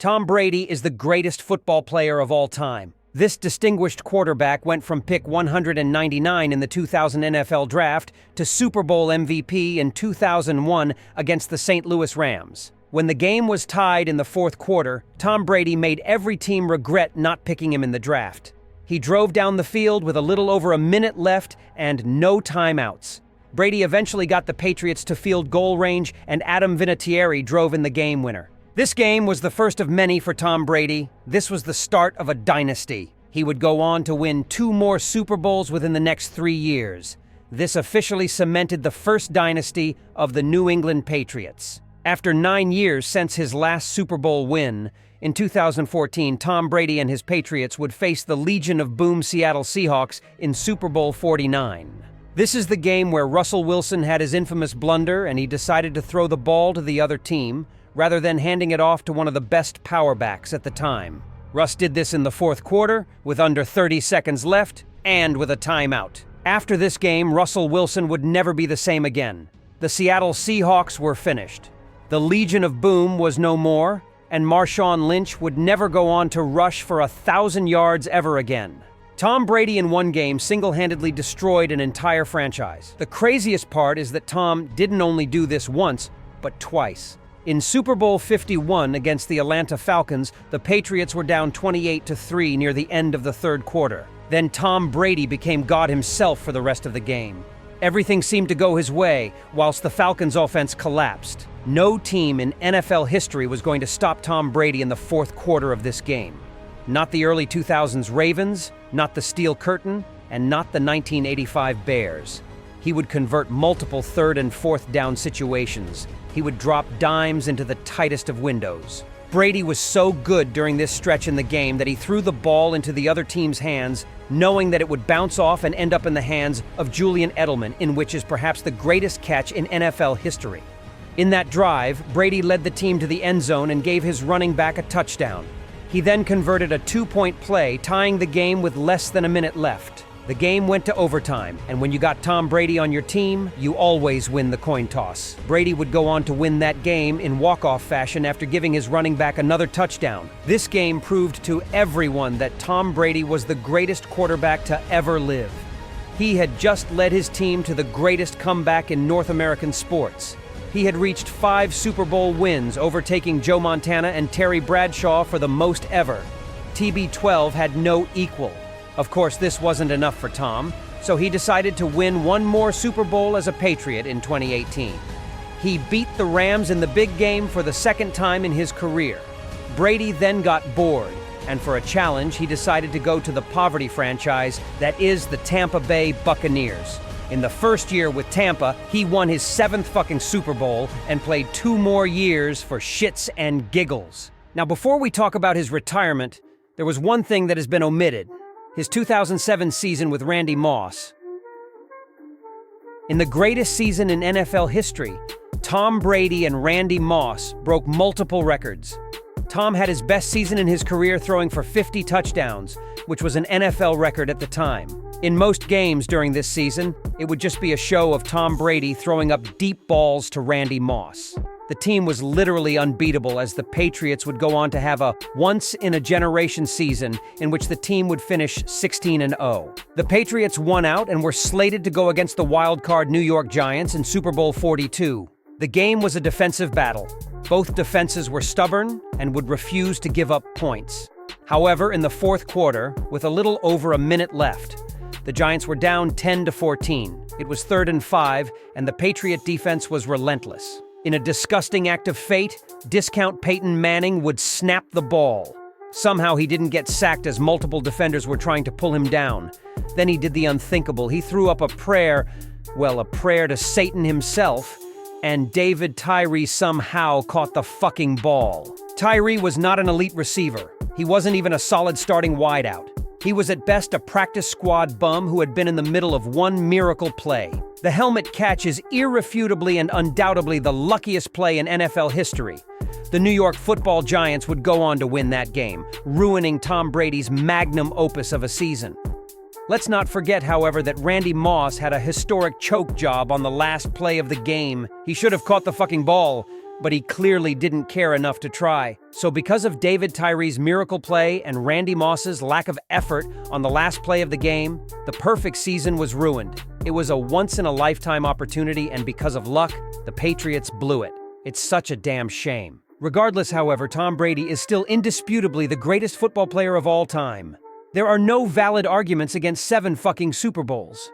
Tom Brady is the greatest football player of all time. This distinguished quarterback went from pick 199 in the 2000 NFL Draft to Super Bowl MVP in 2001 against the St. Louis Rams. When the game was tied in the fourth quarter, Tom Brady made every team regret not picking him in the draft. He drove down the field with a little over a minute left and no timeouts. Brady eventually got the Patriots to field goal range, and Adam Vinatieri drove in the game winner. This game was the first of many for Tom Brady. This was the start of a dynasty. He would go on to win 2 more Super Bowls within the next 3 years. This officially cemented the first dynasty of the New England Patriots. After 9 years since his last Super Bowl win, in 2014, Tom Brady and his Patriots would face the Legion of Boom Seattle Seahawks in Super Bowl 49. This is the game where Russell Wilson had his infamous blunder and he decided to throw the ball to the other team, rather than handing it off to one of the best power backs at the time. Russ did this in the fourth quarter, with under 30 seconds left, and with a timeout. After this game, Russell Wilson would never be the same again. The Seattle Seahawks were finished. The Legion of Boom was no more, and Marshawn Lynch would never go on to rush for 1,000 yards ever again. Tom Brady in one game single-handedly destroyed an entire franchise. The craziest part is that Tom didn't only do this once, but twice. In Super Bowl 51 against the Atlanta Falcons, the Patriots were down 28-3 near the end of the third quarter. Then Tom Brady became God himself for the rest of the game. Everything seemed to go his way, whilst the Falcons' offense collapsed. No team in NFL history was going to stop Tom Brady in the fourth quarter of this game. Not the early 2000s Ravens, not the Steel Curtain, and not the 1985 Bears. He would convert multiple third and fourth down situations. He would drop dimes into the tightest of windows. Brady was so good during this stretch in the game that he threw the ball into the other team's hands, knowing that it would bounce off and end up in the hands of Julian Edelman, in which is perhaps the greatest catch in NFL history. In that drive, Brady led the team to the end zone and gave his running back a touchdown. He then converted a 2-point play, tying the game with less than a minute left. The game went to overtime, and when you got Tom Brady on your team, you always win the coin toss. Brady would go on to win that game in walk-off fashion after giving his running back another touchdown. This game proved to everyone that Tom Brady was the greatest quarterback to ever live. He had just led his team to the greatest comeback in North American sports. He had reached 5 Super Bowl wins, overtaking Joe Montana and Terry Bradshaw for the most ever. TB12 had no equal. Of course, this wasn't enough for Tom, so he decided to win one more Super Bowl as a Patriot in 2018. He beat the Rams in the big game for the second time in his career. Brady then got bored, and for a challenge, he decided to go to the poverty franchise that is the Tampa Bay Buccaneers. In the first year with Tampa, he won his 7th fucking Super Bowl and played 2 more years for shits and giggles. Now, before we talk about his retirement, there was one thing that has been omitted. His 2007 season with Randy Moss. In the greatest season in NFL history, Tom Brady and Randy Moss broke multiple records. Tom had his best season in his career, throwing for 50 touchdowns, which was an NFL record at the time. In most games during this season, it would just be a show of Tom Brady throwing up deep balls to Randy Moss. The team was literally unbeatable, as the Patriots would go on to have a once-in-a-generation season in which the team would finish 16-0. The Patriots won out and were slated to go against the wild-card New York Giants in Super Bowl 42. The game was a defensive battle. Both defenses were stubborn and would refuse to give up points. However, in the fourth quarter, with a little over a minute left, the Giants were down 10-14. It was 3rd and 5, and the Patriot defense was relentless. In a disgusting act of fate, discount Peyton Manning would snap the ball. Somehow he didn't get sacked as multiple defenders were trying to pull him down. Then he did the unthinkable. He threw up a prayer to Satan himself, and David Tyree somehow caught the fucking ball. Tyree was not an elite receiver. He wasn't even a solid starting wideout. He was at best a practice squad bum who had been in the middle of one miracle play. The helmet catch is irrefutably and undoubtedly the luckiest play in NFL history. The New York Football Giants would go on to win that game, ruining Tom Brady's magnum opus of a season. Let's not forget, however, that Randy Moss had a historic choke job on the last play of the game. He should have caught the fucking ball, but he clearly didn't care enough to try. So because of David Tyree's miracle play and Randy Moss's lack of effort on the last play of the game, the perfect season was ruined. It was a once-in-a-lifetime opportunity, and because of luck, the Patriots blew it. It's such a damn shame. Regardless, however, Tom Brady is still indisputably the greatest football player of all time. There are no valid arguments against 7 fucking Super Bowls.